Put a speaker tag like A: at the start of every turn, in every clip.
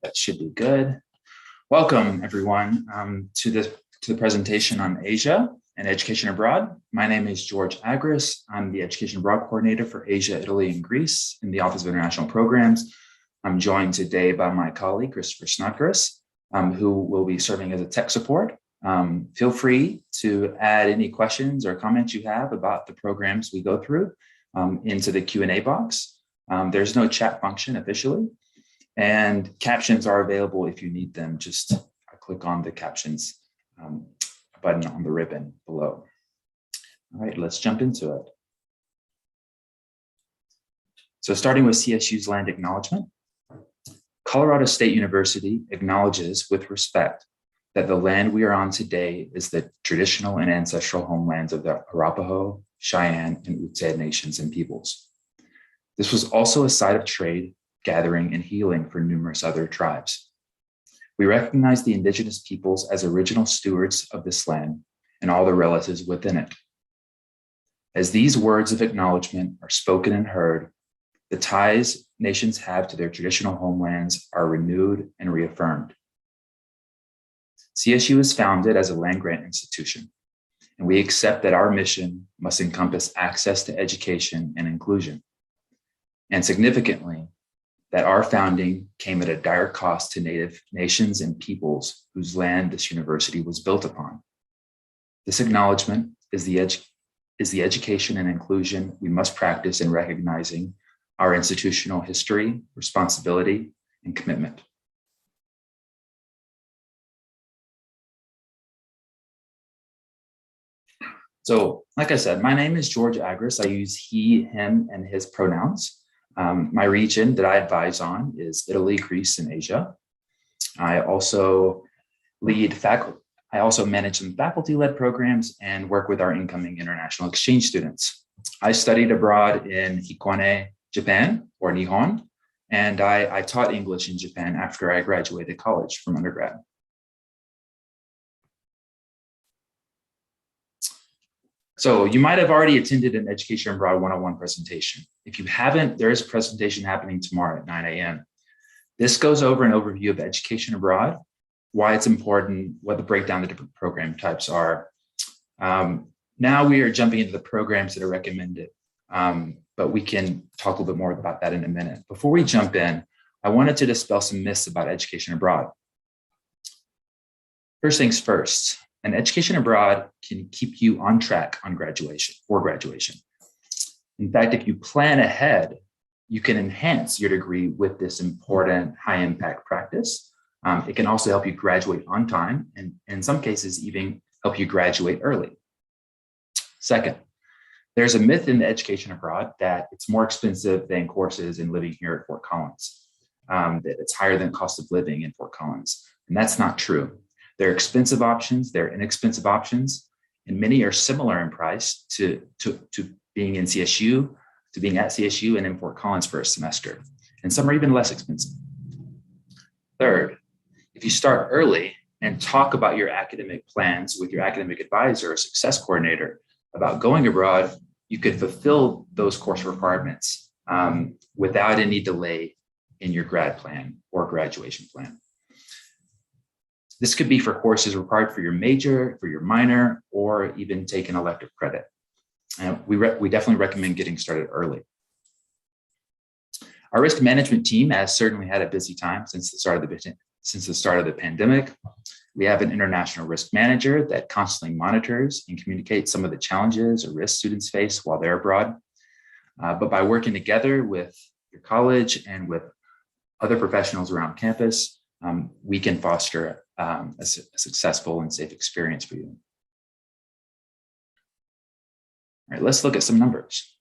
A: That should be good. Welcome, everyone, to the presentation on Asia and education abroad. My name is George Agris. I'm the Education Abroad Coordinator for Asia, Italy, and Greece in the Office of International Programs. I'm joined today by my colleague, Christopher Snodgrass, who will be serving as a tech support. Feel free to add any questions or comments you have about the programs we go through into the Q&A box. There's no chat function officially, and captions are available if you need them. Just click on the captions button on the ribbon below. All right, let's jump into it. So starting with CSU's land acknowledgement, Colorado State University acknowledges with respect that the land we are on today is the traditional and ancestral homelands of the Arapaho, Cheyenne, and Ute nations and peoples. This was also a site of trade, gathering, and healing for numerous other tribes. We recognize the indigenous peoples as original stewards of this land and all the relatives within it. As these words of acknowledgement are spoken and heard, the ties nations have to their traditional homelands are renewed and reaffirmed. CSU is founded as a land-grant institution, and we accept that our mission must encompass access to education and inclusion. And significantly, that our founding came at a dire cost to Native nations and peoples whose land this university was built upon. This acknowledgement is the education and inclusion we must practice in recognizing our institutional history, responsibility, and commitment. So, like I said, my name is George Agris. I use he, him, and his pronouns. My region that I advise on is Italy, Greece, and Asia. I also manage some faculty-led programs and work with our incoming international exchange students. I studied abroad in Hikone, Japan, or Nihon, and I taught English in Japan after I graduated college from undergrad. So you might have already attended an Education Abroad 101 presentation. If you haven't, there is a presentation happening tomorrow at 9 a.m. This goes over an overview of education abroad, why it's important, what the breakdown of the different program types are. Now we are jumping into the programs that are recommended, but we can talk a little bit more about that in a minute. Before we jump in, I wanted to dispel some myths about education abroad. First things first. And education abroad can keep you on track on graduation. In fact, if you plan ahead, you can enhance your degree with this important high impact practice. It can also help you graduate on time, and in some cases, even help you graduate early. Second, there's a myth in the education abroad that it's more expensive than courses in living here at Fort Collins, that it's higher than cost of living in Fort Collins, and that's not true. There are expensive options, there are inexpensive options, and many are similar in price to being in CSU, to being at CSU and in Fort Collins for a semester. And some are even less expensive. Third, if you start early and talk about your academic plans with your academic advisor or success coordinator about going abroad, you could fulfill those course requirements without any delay in your grad plan or graduation plan. This could be for courses required for your major, for your minor, or even take an elective credit. We definitely recommend getting started early. Our risk management team has certainly had a busy time since the start of the pandemic. We have an international risk manager that constantly monitors and communicates some of the challenges or risks students face while they're abroad. But by working together with your college and with other professionals around campus, we can foster a successful and safe experience for you. All right, let's look at some numbers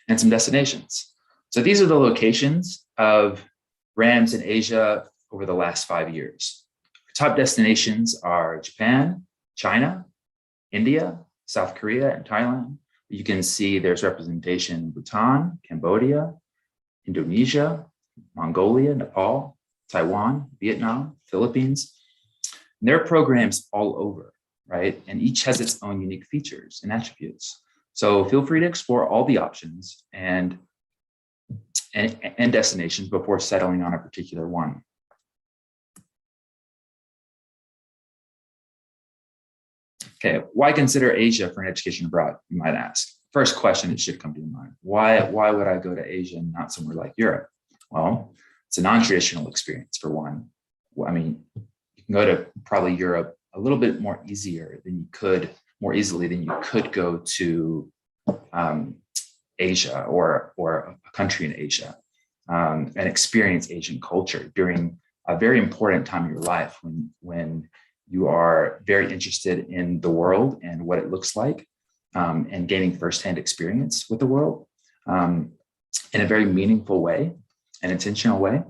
A: and some destinations. So these are the locations of RAMs in Asia over the last 5 years. Top destinations are Japan, China, India, South Korea, and Thailand. You can see there's representation in Bhutan, Cambodia, Indonesia, Mongolia, Nepal, Taiwan, Vietnam, Philippines. And there are programs all over, right? And each has its own unique features and attributes. So feel free to explore all the options and and destinations before settling on a particular one. Okay, why consider Asia for an education abroad, you might ask. First question that should come to your mind. Why would I go to Asia and not somewhere like Europe? Well, it's a non-traditional experience for one. I mean, you can go to probably Europe a little bit more easily than you could go to Asia or a country in Asia and experience Asian culture during a very important time of your life when you are very interested in the world and what it looks like, and gaining firsthand experience with the world in a very meaningful way, an intentional way.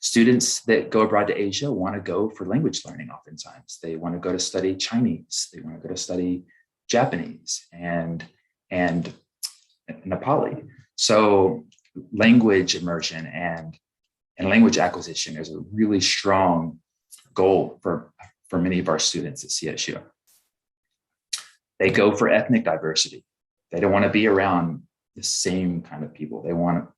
A: Students that go abroad to Asia want to go for language learning oftentimes. They want to go to study Chinese. They want to go to study Japanese and Nepali. So language immersion and language acquisition is a really strong goal for many of our students at CSU. They go for ethnic diversity. They don't want to be around the same kind of people. They want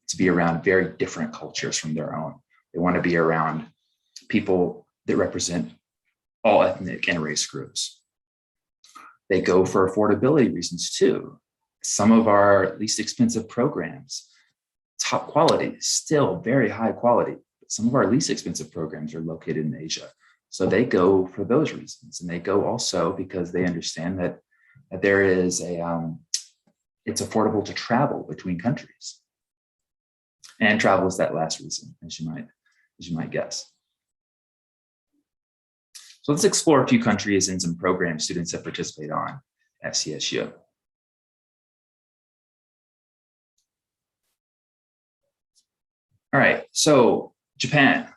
A: to be around very different cultures from their own. They want to be around people that represent all ethnic and race groups. They go for affordability reasons too. Some of our least expensive programs, top quality, still very high quality. But some of our least expensive programs are located in Asia. So they go for those reasons. And they go also because they understand that there is it's affordable to travel between countries. And travel is that last reason, as you might guess. So let's explore a few countries and some programs students have participated on at CSU. All right, so Japan,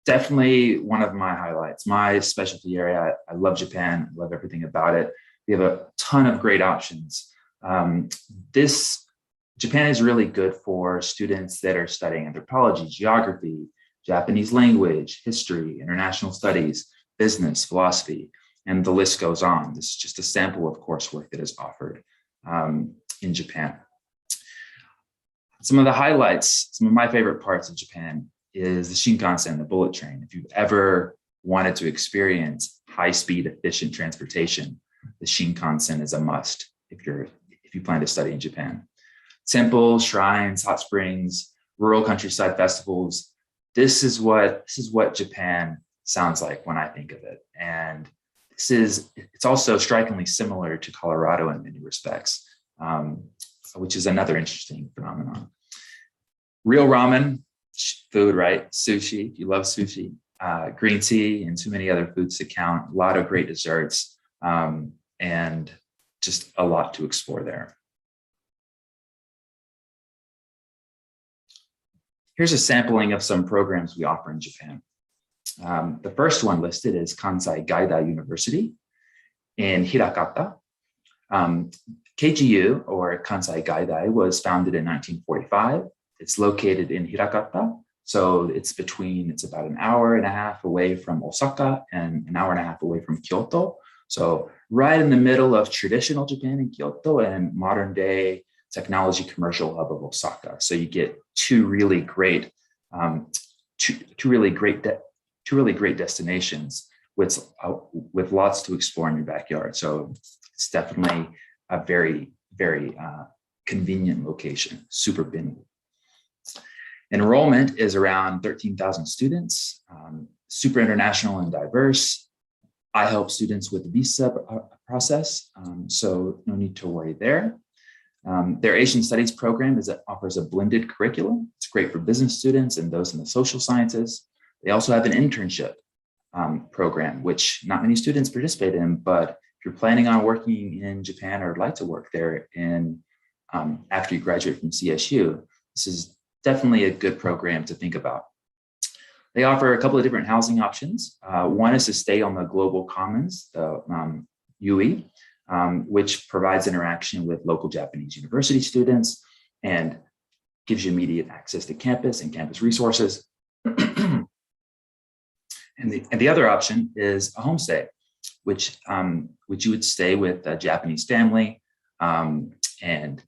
A: definitely one of my highlights, my specialty area. I love Japan, love everything about it. We have a ton of great options. Japan is really good for students that are studying anthropology, geography, Japanese language, history, international studies, business, philosophy, and the list goes on. This is just a sample of coursework that is offered in Japan. Some of the highlights, some of my favorite parts of Japan is the Shinkansen, the bullet train. If you've ever wanted to experience high-speed, efficient transportation, the Shinkansen is a must if you plan to study in Japan. Temples, shrines, hot springs, rural countryside festivals. This is what Japan sounds like when I think of it. And it's also strikingly similar to Colorado in many respects, which is another interesting phenomenon. Real ramen, food, right? Sushi, if you love sushi, green tea, and too many other foods to count. A lot of great desserts, and just a lot to explore there. Here's a sampling of some programs we offer in Japan. The first one listed is Kansai Gaida University in Hirakata. KGU, or Kansai Gaida, was founded in 1945. It's located in Hirakata. So it's about an hour and a half away from Osaka and an hour and a half away from Kyoto. So right in the middle of traditional Japan in Kyoto and modern day technology commercial hub of Osaka. So you get two really great destinations with lots to explore in your backyard. So it's definitely a very, very convenient location, super binny. Enrollment is around 13,000 students, super international and diverse. I help students with the visa process, so no need to worry there. Their Asian Studies program offers a blended curriculum. It's great for business students and those in the social sciences. They also have an internship program, which not many students participate in, but if you're planning on working in Japan or would like to work there after you graduate from CSU, this is definitely a good program to think about. They offer a couple of different housing options. One is to stay on the Global Commons, the UE, which provides interaction with local Japanese university students and gives you immediate access to campus and campus resources. And the other option is a homestay, which you would stay with a Japanese family and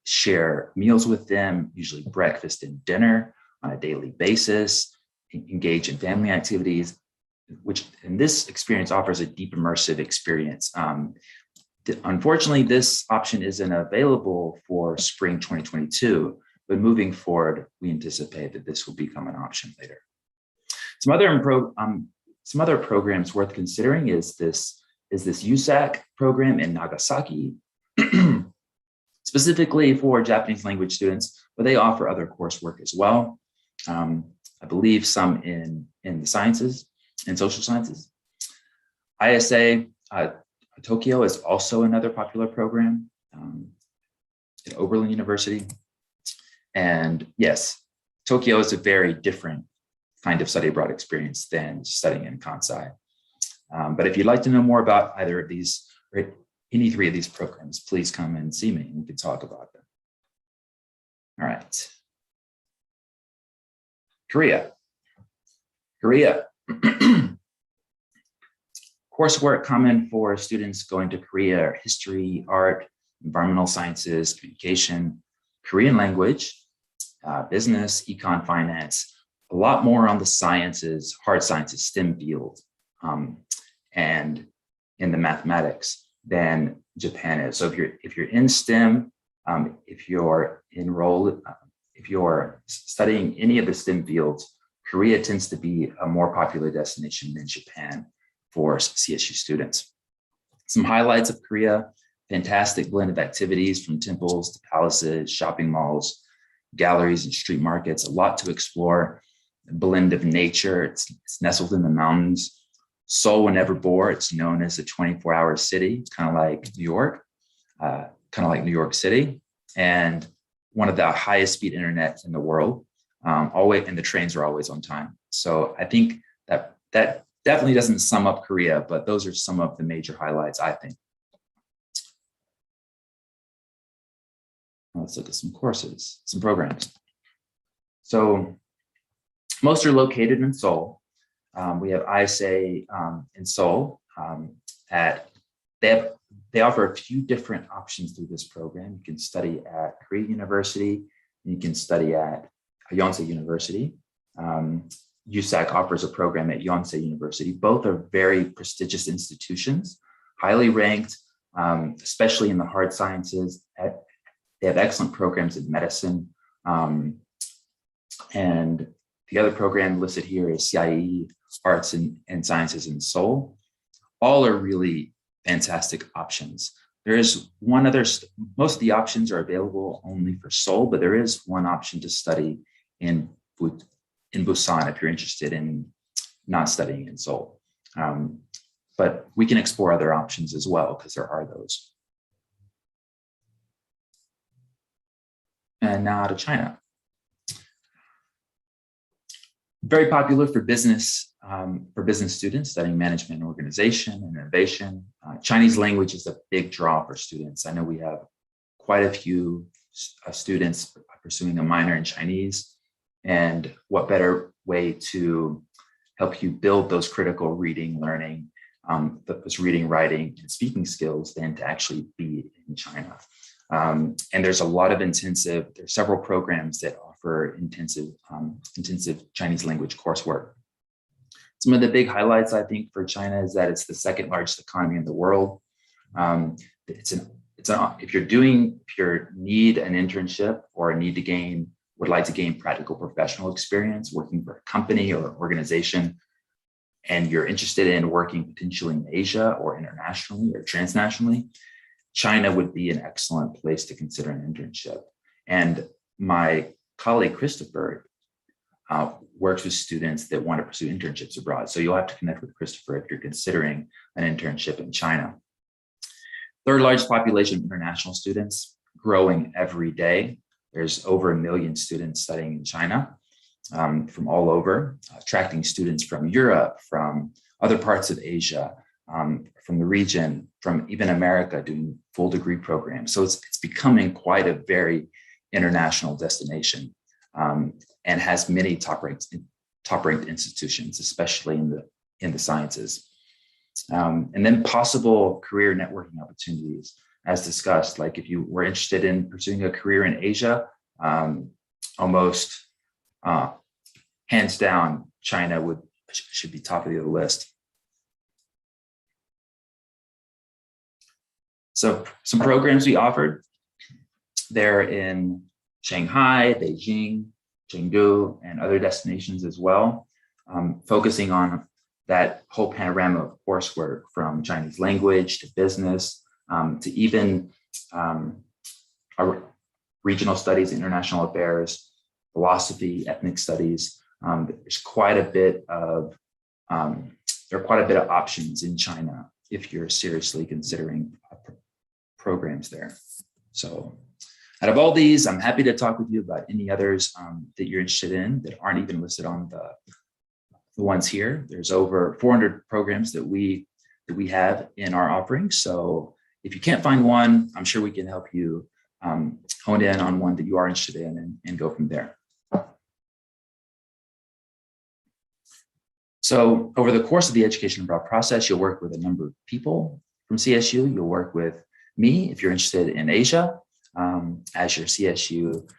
A: share meals with them, usually breakfast and dinner on a daily basis, engage in family activities, which in this experience offers a deep immersive experience. Unfortunately, this option isn't available for spring 2022, but moving forward, we anticipate that this will become an option later. Some other programs worth considering is this USAC program in Nagasaki, specifically for Japanese language students, but they offer other coursework as well. I believe some in the sciences and social sciences. ISA Tokyo is also another popular program at Oberlin University. And yes, Tokyo is a very different kind of study abroad experience than studying in Kansai. But if you'd like to know more about either of these or any three of these programs, please come and see me and we can talk about them. All right. Korea. Coursework common for students going to Korea are history, art, environmental sciences, communication, Korean language, business, econ, finance, a lot more on the sciences, hard sciences, STEM field, and in the mathematics than Japan is. So if you're in STEM, if you're enrolled, if you're studying any of the STEM fields, Korea tends to be a more popular destination than Japan for CSU students. Some highlights of Korea: fantastic blend of activities from temples to palaces, shopping malls, galleries and street markets, a lot to explore, a blend of nature. It's nestled in the mountains. Seoul will never bore. It's known as a 24-hour city, kind of like New York City, and one of the highest speed internet in the world. And the trains are always on time. So I think that definitely doesn't sum up Korea, but those are some of the major highlights, I think. Let's look at some courses, some programs. So most are located in Seoul. We have ISA in Seoul. They offer a few different options through this program. You can study at Korea University, and you can study at Yonsei University. USAC offers a program at Yonsei University. Both are very prestigious institutions, highly ranked, especially in the hard sciences. They have excellent programs in medicine. And the other program listed here is CIE, Arts and Sciences in Seoul. All are really fantastic options. There is one other, most of the options are available only for Seoul, but there is one option to study in Busan if you're interested in not studying in Seoul. But we can explore other options as well, because there are those. And now to China. Very popular for business students studying management and organization and innovation. Chinese language is a big draw for students. I know we have quite a few students pursuing a minor in Chinese, and what better way to help you build those critical reading, learning, those reading, writing, and speaking skills than to actually be in China. And there's a lot of there's several programs that offer intensive Chinese language coursework. Some of the big highlights, I think, for China is that it's the second largest economy in the world. If you need an internship or would like to gain practical professional experience working for a company or organization, and you're interested in working potentially in Asia or internationally or transnationally, China would be an excellent place to consider an internship. And my colleague, Christopher, works with students that want to pursue internships abroad. So you'll have to connect with Christopher if you're considering an internship in China. Third largest population of international students, growing every day. There's over 1 million students studying in China from all over, attracting students from Europe, from other parts of Asia, from the region, from even America, doing full degree programs. So it's becoming quite a very international destination, and has many top-ranked institutions, especially in the sciences. And then possible career networking opportunities. as discussed, like if you were interested in pursuing a career in Asia, almost hands down, China should be top of the list. So some programs we offered, they're in Shanghai, Beijing, Chengdu, and other destinations as well, focusing on that whole panorama of coursework from Chinese language to business, to even our regional studies, international affairs, philosophy, ethnic studies. There's quite a bit of options in China if you're seriously considering programs there. So out of all these, I'm happy to talk with you about any others that you're interested in that aren't even listed on the ones here. There's over 400 programs that we have in our offerings. So if you can't find one, I'm sure we can help you hone in on one that you are interested in and go from there. So over the course of the education abroad process, you'll work with a number of people from CSU. You'll work with me if you're interested in Asia as your CSU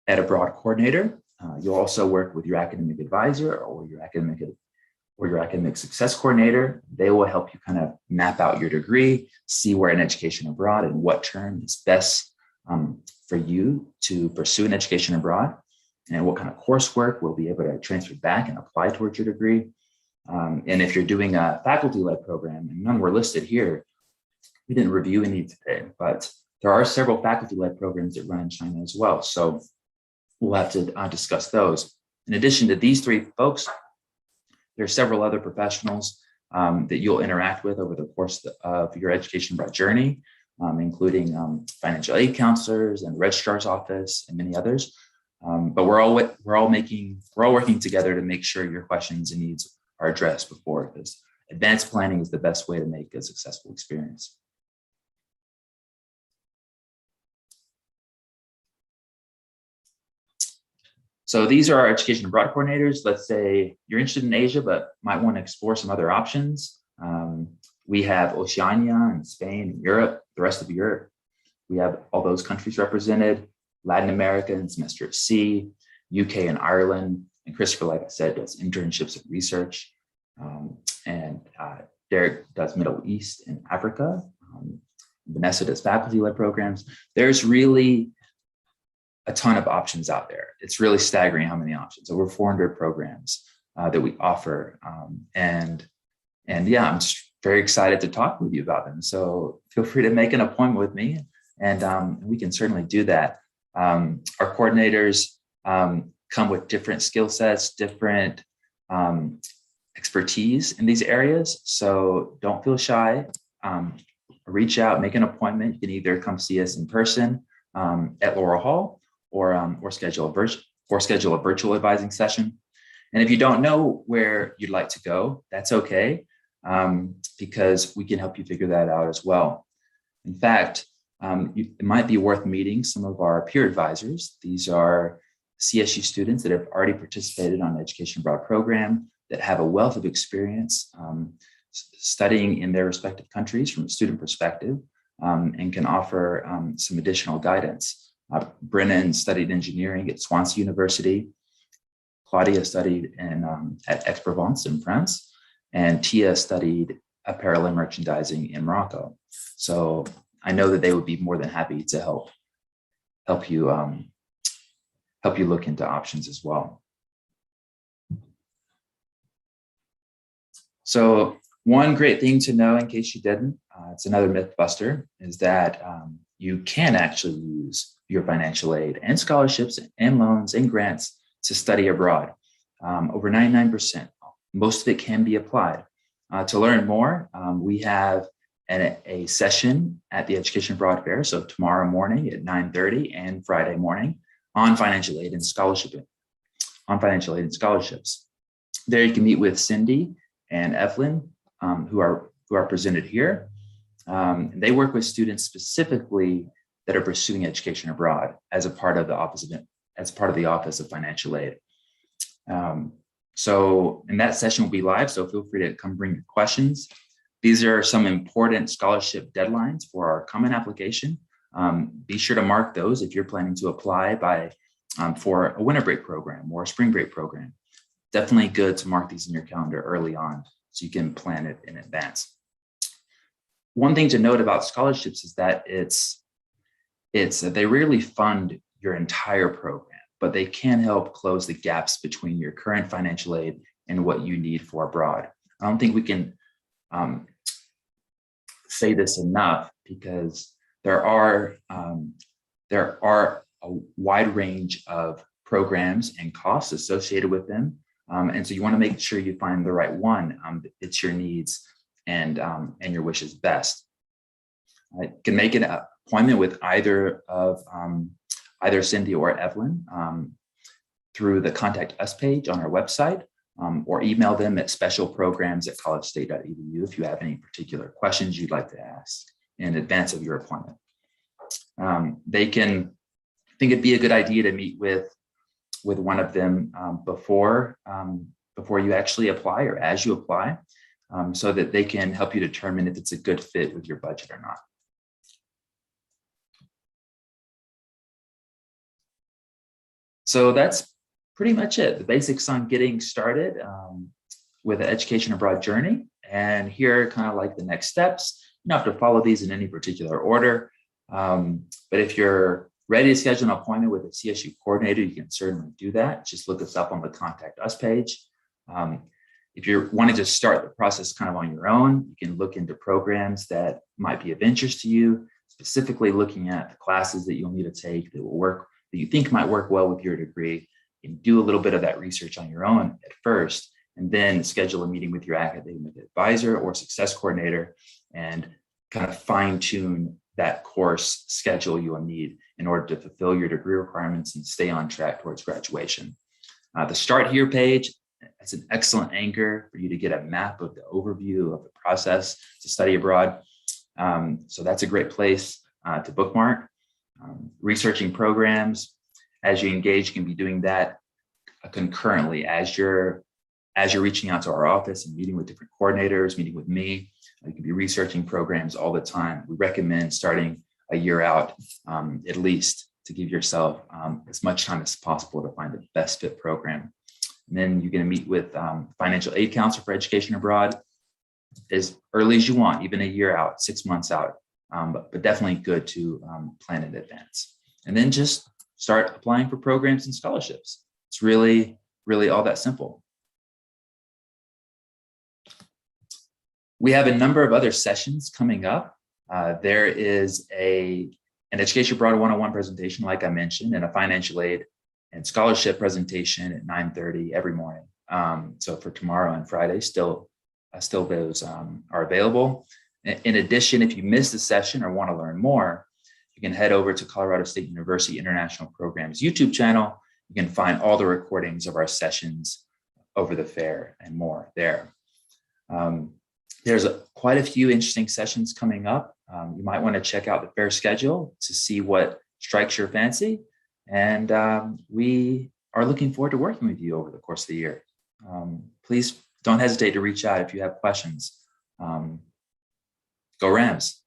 A: Ed Abroad coordinator. You'll also work with your academic advisor or your academic success coordinator. They will help you kind of map out your degree, see where an education abroad and what term is best for you to pursue an education abroad, and what kind of coursework will be able to transfer back and apply towards your degree. And if you're doing a faculty-led program, and none were listed here, we didn't review any today, but there are several faculty-led programs that run in China as well. So we'll have to discuss those. In addition to these three folks, there are several other professionals that you'll interact with over the course of your education abroad journey, including financial aid counselors and registrar's office and many others. But we're all working together to make sure your questions and needs are addressed before, because advanced planning is the best way to make a successful experience. So these are our education abroad coordinators. Let's say you're interested in Asia, but might want to explore some other options. We have Oceania and Spain and Europe, the rest of Europe. We have all those countries represented, Latin America and semester at sea, UK and Ireland. And Christopher, like I said, does internships and research. And Derek does Middle East and Africa. Vanessa does faculty-led programs. There's really a ton of options out there. It's really staggering how many options, over 400 programs that we offer. And yeah, I'm just very excited to talk with you about them. So feel free to make an appointment with me, and we can certainly do that. Our coordinators come with different skill sets, different expertise in these areas. So don't feel shy. Reach out, make an appointment. You can either come see us in person at Laurel Hall, or schedule a virtual advising session. And if you don't know where you'd like to go, that's okay, because we can help you figure that out as well. In fact, it might be worth meeting some of our peer advisors. These are CSU students that have already participated on an education abroad program, that have a wealth of experience studying in their respective countries from a student perspective, and can offer some additional guidance. Brennan studied engineering at Swansea University. Claudia studied at Aix-Provence in France, and Tia studied apparel and merchandising in Morocco. So I know that they would be more than happy to help you look into options as well. So one great thing to know, in case you didn't, it's another myth buster, is that you can actually use your financial aid and scholarships and loans and grants to study abroad. Over 99%, most of it can be applied. To learn more, we have a session at the Education Abroad Fair, so tomorrow morning at 9:30 and Friday morning, on financial aid and scholarships. There you can meet with Cindy and Evelyn, who are presented here. They work with students specifically that are pursuing education abroad as a part of the Office of Financial Aid. And that session will be live, so feel free to come bring your questions. These are some important scholarship deadlines for our common application. Be sure to mark those if you're planning to apply for a winter break program or a spring break program. Definitely good to mark these in your calendar early on so you can plan it in advance. One thing to note about scholarships is that they rarely fund your entire program, but they can help close the gaps between your current financial aid and what you need for abroad. I don't think we can say this enough, because there are a wide range of programs and costs associated with them. And so you want to make sure you find the right one that fits your needs and your wishes best. You can make an appointment with either Cindy or Evelyn through the Contact Us page on our website, or email them at specialprograms@collegestate.edu if you have any particular questions you'd like to ask in advance of your appointment. They can think it'd be a good idea to meet with one of them before you actually apply or as you apply, so that they can help you determine if it's a good fit with your budget or not. So that's pretty much it, the basics on getting started with the education abroad journey. And here are kind of like the next steps. You don't have to follow these in any particular order, but if you're ready to schedule an appointment with a CSU coordinator, you can certainly do that. Just look us up on the Contact Us page. If you're wanting to start the process kind of on your own, you can look into programs that might be of interest to you, specifically looking at the classes that you'll need to take that you think might work well with your degree. You can do a little bit of that research on your own at first, and then schedule a meeting with your academic advisor or success coordinator and kind of fine tune that course schedule you will need in order to fulfill your degree requirements and stay on track towards graduation. The Start Here page, that's an excellent anchor for you to get a map of the overview of the process to study abroad. So that's a great place to bookmark. Researching programs, as you engage, you can be doing that concurrently as you're reaching out to our office and meeting with different coordinators, meeting with me. You can be researching programs all the time. We recommend starting a year out at least, to give yourself as much time as possible to find the best fit program. And then you're going to meet with financial aid counselor for education abroad as early as you want, even a year out, 6 months out, but definitely good to plan in advance. And then just start applying for programs and scholarships. It's really, really all that simple. We have a number of other sessions coming up. There is an Education Abroad 101 presentation, like I mentioned, and a financial aid and scholarship presentation at 9:30 every morning. So for tomorrow and Friday, still those are available. In addition, if you missed a session or want to learn more, you can head over to Colorado State University International Programs YouTube channel. You can find all the recordings of our sessions over the fair and more there. There's quite a few interesting sessions coming up. You might want to check out the fair schedule to see what strikes your fancy. And we are looking forward to working with you over the course of the year. Please don't hesitate to reach out if you have questions. Go Rams.